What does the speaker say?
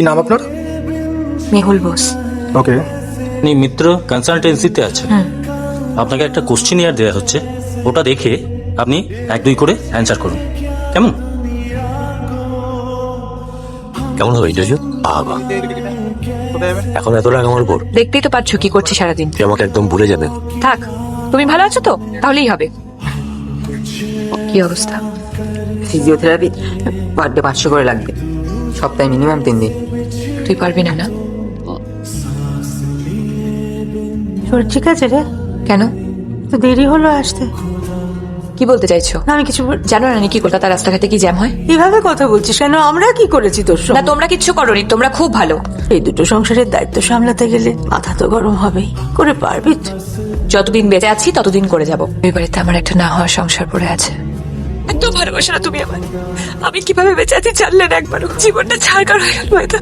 কি নাম আপনার? মেহুল বোস। ওকে। আপনি মিত্র কনসালটেন্সিতে আছেন। আপনাকে একটা কোশ্চেনিয়ার দেওয়া হচ্ছে, ওটা দেখে আপনি 1-2 করে অ্যান্সার করুন, কেমন? কেমন হবে ইন্টারভিউ? বাবা, এখন এত রাগ আমার উপর? দেখতেই তো পাচ্ছ কি করছি সারাদিন। তুই আমাকে একদম ভুলে যাবে। থাক, তুমি ভালো আছো তো? তাহলেই হবে। কি অবস্থা? ফিজিওথেরাপি পার ডে 500 করে লাগবে, সপ্তাহে মিনিমাম 3 দিন। তুই পারবি না? না শরীর ঠিক আছে রে? কেন? তো দেরি হলো আসতে। কি বলতে চাইছো? না, আমি কিছু জানো না নাকি কলকাতা রাস্তাঘাটে কি জ্যাম হয়? এভাবে কথা বলছিস কেন? আমরা কি করেছি তোর না সঙ্গে? তোমরা কিচ্ছু করোনি, তোমরা খুব ভালো। এই দুটো সংসারের দায়িত্ব সামলাতে গেলে মাথা তো গরম হবেই। করে পারবি তো? যতদিন বেঁচে আছি ততদিন করে যাবো। এই বাড়িতে আমার একটা না হওয়ার সংসার পড়ে আছে। এত ভালোবাসা না তুমি আমার। আমি কিভাবে বেঁচে আছি জানলে না একবারও। জীবনটা ছাড়কার হয়ে গেল এটা।